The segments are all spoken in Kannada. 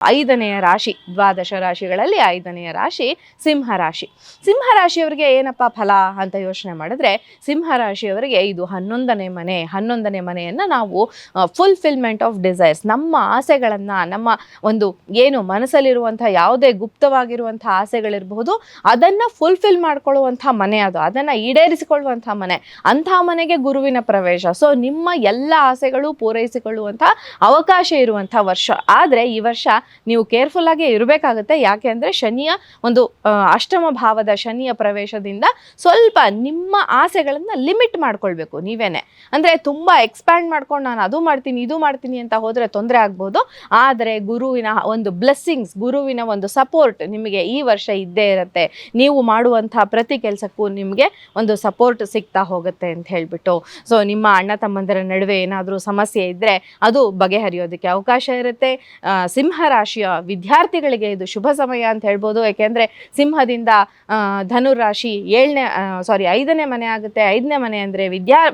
ಐದನೆಯ ರಾಶಿ, ದ್ವಾದಶ ರಾಶಿಗಳಲ್ಲಿ ಐದನೆಯ ರಾಶಿ ಸಿಂಹರಾಶಿ. ಸಿಂಹರಾಶಿಯವರಿಗೆ ಏನಪ್ಪ ಫಲ ಅಂತ ಯೋಚನೆ ಮಾಡಿದ್ರೆ, ಸಿಂಹರಾಶಿಯವರಿಗೆ ಇದು 11ನೇ ಮನೆ. 11ನೇ ಮನೆಯನ್ನು ನಾವು ಫುಲ್ಫಿಲ್ಮೆಂಟ್ ಆಫ್ ಡಿಸೈರ್ಸ್, ನಮ್ಮ ಆಸೆಗಳನ್ನು, ನಮ್ಮ ಒಂದು ಏನು ಮನಸ್ಸಲ್ಲಿರುವಂಥ ಯಾವುದೇ ಗುಪ್ತವಾಗಿರುವಂಥ ಆಸೆಗಳಿರಬಹುದು ಅದನ್ನು ಫುಲ್ಫಿಲ್ ಮಾಡ್ಕೊಳ್ಳುವಂಥ ಮನೆ, ಅದನ್ನು ಈಡೇರಿಸಿಕೊಳ್ಳುವಂಥ ಮನೆ, ಅಂಥ ಮನೆಗೆ ಗುರುವಿನ ಪ್ರವೇಶ. ಸೊ ನಿಮ್ಮ ಎಲ್ಲ ಆಸೆಗಳು ಪೂರೈಸಿಕೊಳ್ಳುವಂಥ ಅವಕಾಶ ಇರುವಂಥ ವರ್ಷ. ಆದರೆ ಈ ವರ್ಷ ನೀವು ಕೇರ್ಫುಲ್ ಆಗಿ ಇರಬೇಕಾಗುತ್ತೆ. ಯಾಕೆ ಅಂದರೆ ಶನಿಯ ಒಂದು ಅಷ್ಟಮ ಭಾವದ ಶನಿಯ ಪ್ರವೇಶದಿಂದ ಸ್ವಲ್ಪ ನಿಮ್ಮ ಆಸೆಗಳನ್ನು ಲಿಮಿಟ್ ಮಾಡ್ಕೊಳ್ಬೇಕು ನೀವೇನೆ. ಅಂದರೆ ತುಂಬ ಎಕ್ಸ್ಪ್ಯಾಂಡ್ ಮಾಡ್ಕೊಂಡು ನಾನು ಅದು ಮಾಡ್ತೀನಿ ಇದು ಮಾಡ್ತೀನಿ ಅಂತ ಹೋದರೆ ತೊಂದರೆ ಆಗ್ಬೋದು. ಆದರೆ ಗುರುವಿನ ಒಂದು ಬ್ಲೆಸ್ಸಿಂಗ್ಸ್, ಗುರುವಿನ ಒಂದು ಸಪೋರ್ಟ್ ನಿಮಗೆ ಈ ವರ್ಷ ಇದ್ದೇ ಇರುತ್ತೆ. ನೀವು ಮಾಡುವಂಥ ಪ್ರತಿ ಕೆಲಸಕ್ಕೂ ನಿಮಗೆ ಒಂದು ಸಪೋರ್ಟ್ ಸಿಗ್ತಾ ಹೋಗುತ್ತೆ ಅಂತ ಹೇಳಿಬಿಟ್ಟು. ಸೊ ನಿಮ್ಮ ಅಣ್ಣ ತಮ್ಮಂದಿರ ನಡುವೆ ಏನಾದರೂ ಸಮಸ್ಯೆ ಇದ್ದರೆ ಅದು ಬಗೆಹರಿಯೋದಕ್ಕೆ ಅವಕಾಶ ಇರುತ್ತೆ. ಸಿಂಹರಾಶಿಯ ವಿದ್ಯಾರ್ಥಿಗಳಿಗೆ ಇದು ಶುಭ ಸಮಯ ಅಂತ ಹೇಳ್ಬೋದು. ಯಾಕೆಂದರೆ ಸಿಂಹದಿಂದ ಧನುರಾಶಿ 5ನೇ ಮನೆ ಆಗುತ್ತೆ. 5ನೇ ಮನೆ ಅಂದರೆ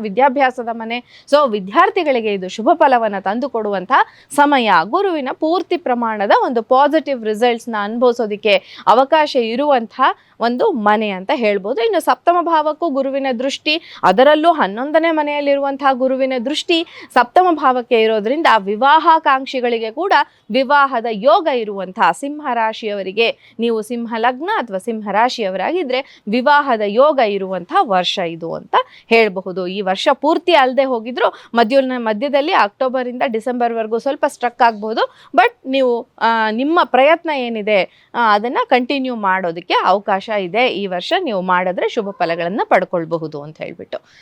ವಿದ್ಯಾಭ್ಯಾಸದ ಮನೆ. ಸೊ ವಿದ್ಯಾರ್ಥಿಗಳಿಗೆ ಇದು ಶುಭ ಫಲವನ್ನು ತಂದು ಕೊಡುವಂಥ ಸಮಯ. ಗುರುವಿನ ಪೂರ್ತಿ ಪ್ರಮಾಣದ ಒಂದು ಪಾಸಿಟಿವ್ ರಿಸಲ್ಟ್ಸ್ನ ಅನುಭವಿಸೋದಕ್ಕೆ ಅವಕಾಶ ಇರುವಂಥ ಒಂದು ಮನೆ ಅಂತ ಹೇಳ್ಬೋದು. ಇನ್ನು ಸಪ್ತಮ ಭಾವಕ್ಕೂ ಗುರುವಿನ ದೃಷ್ಟಿ, ಅದರಲ್ಲೂ 11ನೇ ಮನೆಯಲ್ಲಿರುವಂತಹ ಗುರುವಿನ ದೃಷ್ಟಿ ಸಪ್ತಮ ಭಾವಕ್ಕೆ ಇರೋದ್ರಿಂದ ವಿವಾಹಾಕಾಂಕ್ಷಿಗಳಿಗೆ ಕೂಡ ವಿವಾಹದ ಯೋಗ ಇರುವಂತಹ ಸಿಂಹರಾಶಿಯವರಿಗೆ, ನೀವು ಸಿಂಹ ಲಗ್ನ ಅಥವಾ ಸಿಂಹರಾಶಿಯವರಾಗಿದ್ದರೆ ವಿವಾಹದ ಯೋಗ ಇರುವಂತಹ ವರ್ಷ ಇದು ಅಂತ ಹೇಳಬಹುದು. ಈ ವರ್ಷ ಪೂರ್ತಿ ಅಲ್ಲದೆ ಹೋಗಿದ್ರು ಮಧ್ಯದಲ್ಲಿ ಅಕ್ಟೋಬರಿಂದ ಡಿಸೆಂಬರ್ವರೆಗೂ ಸ್ವಲ್ಪ ಸ್ಟ್ರಕ್ ಆಗ್ಬೋದು. ಬಟ್ ನೀವು ನಿಮ್ಮ ಪ್ರಯತ್ನ ಏನಿದೆ ಅದನ್ನು ಕಂಟಿನ್ಯೂ ಮಾಡೋದಕ್ಕೆ ಅವಕಾಶ ಇದೆ. ಈ ವರ್ಷ ನೀವು ಮಾಡಿದ್ರೆ ಶುಭ ಫಲಗಳನ್ನು ಪಡ್ಕೊಳ್ಬಹುದು ಅಂತ ಹೇಳ್ಬಿಟ್ಟು